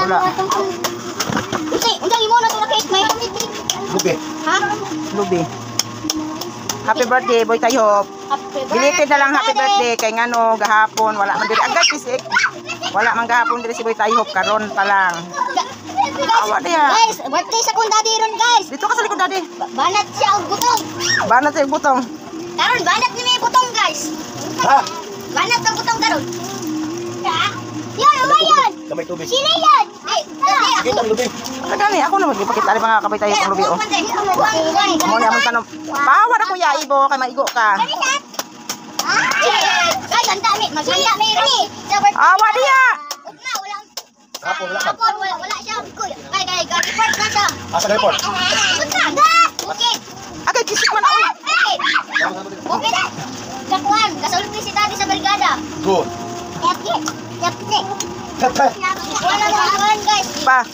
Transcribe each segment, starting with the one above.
wala. Undang imo na to na cake may. Lubi. Ha? Lubi. Happy birthday, Boy Tayhop. Dilited na lang happy birthday kay ngano gahapon wala man diri agad pisik. Wala man gahapon diri si Boy Tayhop karon pa lang. Awa niya. Guys, birthday sa kong daddy ron guys. Dito ka sa likod daddy. Banat siya og butong. Banat sa butong. Karon banat ni may butong guys. Ha? Banat ang butong karon. Yan, ano yan? Kamay tubig. Sino yan? Ay, Kita ang lubi. Gani ako na magipakita ali mga kabay tayo kung lubi oh. Mo ni amon tanong. Bawat ako ya ibo kay maigo ka. Guys, ang dami. Maganda may ri. Awa diya. Ugma, walang Hapon, wala ka. hapon, wala siya. Kay report na siya. Asa na report? Okay. Agay kisik man oy. Okay na. Kakuan, kasulog ni si daddy sa barkada. Good. Yapne. Tata. Wala na kakuan guys. Ba.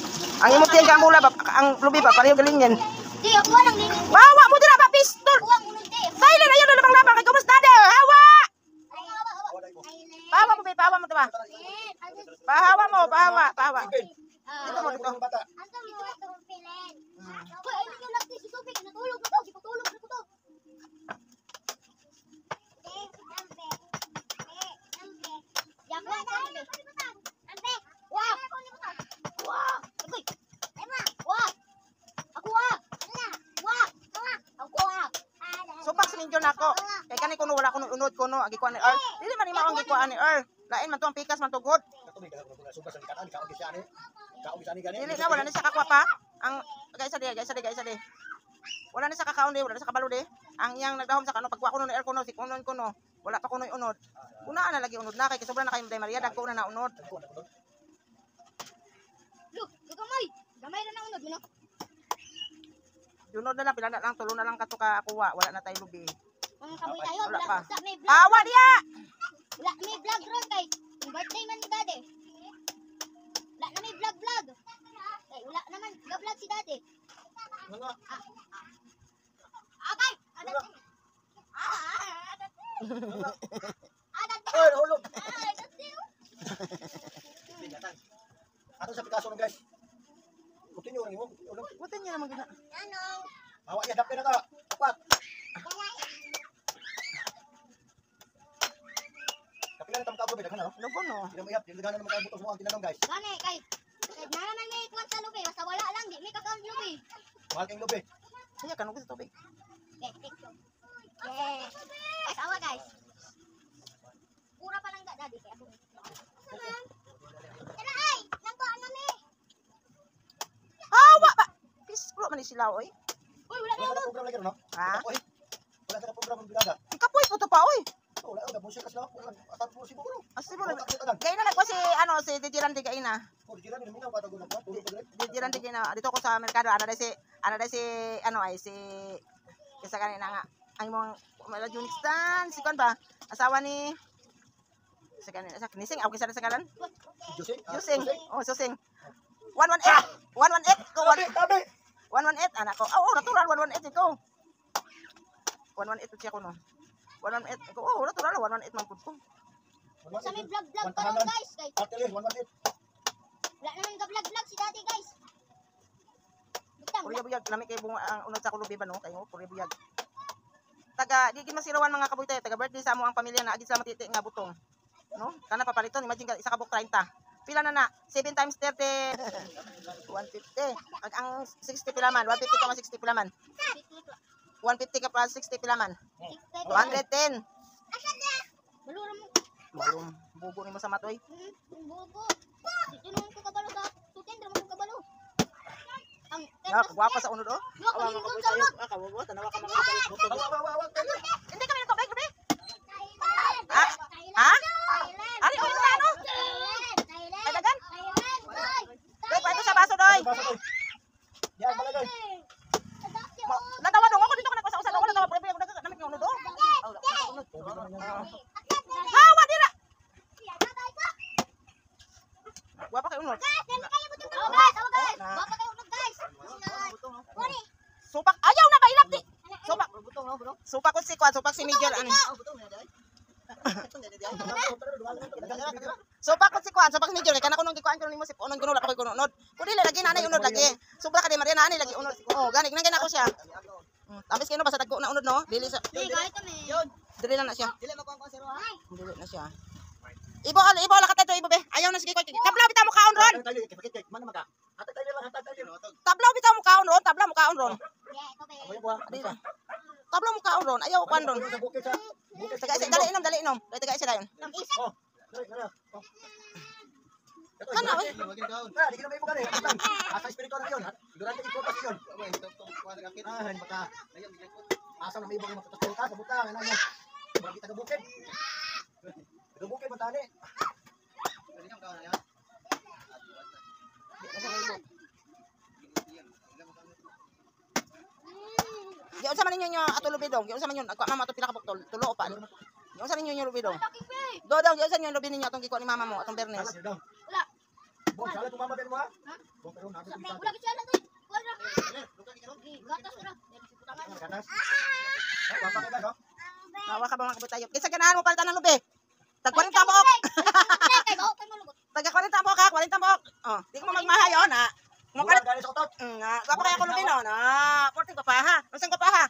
Ang imong tiyang kamula ba ang lubi ba pareho galingin. Di ako walang linis. Bawa mo dira ba pistol. Kuwang unod di. Silent ayo labang labang kay kumus daddy. Hawa. Pahawa mo ba? Pahawa mo to ba? Pahawa mo, pahawa, pahawa. Dito mo dito. Bata. Ito mo ito pilen. Hoy, ay niyo lang si Subik natulog na to, gipatulog na ko to. Supak sinidyo nako. Kay kani kuno wala kuno unod kuno agi kuan ni Earl. Dili man imong gikuan ni Earl. Lain man to ang pikas man tugod. Katubig ka sugas ang kanan, kaon siya ani. Kaon siya ani gani. Dili na wala ni sa kakwa pa. Ang guys ade. Wala ni sa kakaon de, wala ni sa kabalo de. Ang iyang nagdahom sa kano pagkuha kuno ni Earl kuno si kuno kuno. Wala pa kuno unod. Una na lagi unod na kay sobra na kay Maria dagko na unod. Look, gamay. Gamay ra na unod mo no. Unod na lang pila na lang tulo na lang kato ka kuha, wala na tay lubi. Ang kaboy tayo, Wala pa. sa may vlog. Awa diya. Wala may vlog ron kay birthday man ni daddy. Wala na may vlog. Kay wala naman ga-vlog si daddy. Nga. Okay. Oy, hulog. Ato sa Picasso no guys. Continue rin mo. Ulog. Butin niya naman gina. Ano? Awa ya dapin na ka. Apat. Kapilan tam ka ko bidag na no. Lugo no. Hindi mo ihap, hindi gana naman kayo butos mo ang tinanong guys. Gani kay naraman may kwan sa lubi, basta wala lang di may kakaunt lubi. Mahal kayong lubi. Siya kanong gusto tubig. Yeah. Guys, awa guys. Pura pa lang daddy kay ako. Tara ay, nangko ano ni? Awa ba. Piskro man ni sila oy. Uy, wala na Wala ulo. ka program lagi no? Ha? Oy. Wala ka program ng bilada. Ikapoy po to pa oy. Wala ka busi kas na. Atat mo si Buro. Asiro na. Wala Gay na nagko si ano si Didiran di kaina. Oh, di lang minaw pa tago na. Tulog pa Didiran di kaina. Dito ko sa merkado ana dai si ano ay si kisa kanina nga ang imong mala Junistan si kon ba? Asawa ni sa kanina sa Nising ako kisa sa kalan. Josing. Jusing. Oh, Susing. 118. 118 ko Tabi. 118 anak ko. Oh, natural 118 ko. 118 siya ko no. 118 ko. Oh, natural 118 man pud ko. Sa may vlog pa ron guys. Kay Actually, 118. wala naman ga-vlog si daddy guys. Butang. Purya buyag lami kay bunga ang unod sa kulubi ba no kay mo purya buyag. Taga di gid masirawan mga kabuytay, taga birthday sa amo ang pamilya na agid sa matiti nga butong. No? Kana papaliton imagine ka isa ka buk 30. Pila na 7 times 30 150. Ang 60 pila man, 150 ka man 60 pila man. 150 ka pa 60 pila man. 210. Balura mo. Balong bubo nimo sa matoy. Bubo. Dito nung ko kabalo sa tutin, dito mo kabalo. Ang Gwapa sa unod oh. Awa Awa mga kabuytay. Kawawa tanawa ka mga kabuytay. Hindi kami nagtubig gabi. Ha? Ha? Ari oy na ano? Ay dagan. Doy pa ito sa baso doy. Diyan balagay. Natawa dong ako dito ka nagpasa usan ako natawa pre ako namit yung unod oh. Hawa dira. Gwapa kay unod. Supak ayaw na kailap di. Supak ko si Kwan, supak si Miguel ani. So bakit si Kuan, so bakit medyo kay kana kuno gikuan kuno nimo si unod kuno la pa koy kunod. Kung dili lagi nanay unod lagi. Sobra ka di Maria nanay lagi unod. Oh, gani nang ako siya. Ambis kay no basta tagko na unod no. Dili sa Di, kahit kami. dili lang na siya. Dili makuha ko sir ha. Dili na siya. Ibo la katay to ibo be. Ayaw na sige ko. Tablaw bitaw mo kaon ron. Tayo kipakit man maka. Hatag tayo lang hatag tayo. Tablaw bitaw mo kaon ron, tablaw mo kaon ron. Yeah, ito be. Aboy ko. Dili. Tablaw mo kaon ron. Ayaw kwan ron. Sa bukid sa. Bukid Taga isa dali inom, dali inom. Taga isa dayon. Isa. Oh. Dali. Kana oy. Ah, di ka na may bukan eh. Asa espiritu na yun. Durante ikotas yun. Ah, maka. Asa na may bukan matutunan ka sa butang ano mo. Bagi taga bukid. Taga bukid matani. Giun sa man ninyo nyo ato lubidong. Giun sa man yun agwa mama ato pila ka buktol. Tulo o pa. Giun sa ninyo nyo lubidong. Dodong giun sa ninyo lubi ninyo atong gikuan ni mama mo atong Bernes. Wala. Bong, sala ko mama din mo ha? Bong, pero nabi Wala ko sa. kasi ano to. Wala. Gatas ko na. Gatas. Ah, papa ka ba? Nawa ka ba mga kabutayo? Kisa ganahan mo palitan ng lubi. Tag 40 buok. Kay baho kay malugot. Taga 40 buok ha, 40 buok. Oh, di ko mo magmahayo na. Mo Mukha palit. galing sa utot. Nga, gwa pa kaya ko lubi no. Na, 40 ko pa ha. Unsan ko pa ha?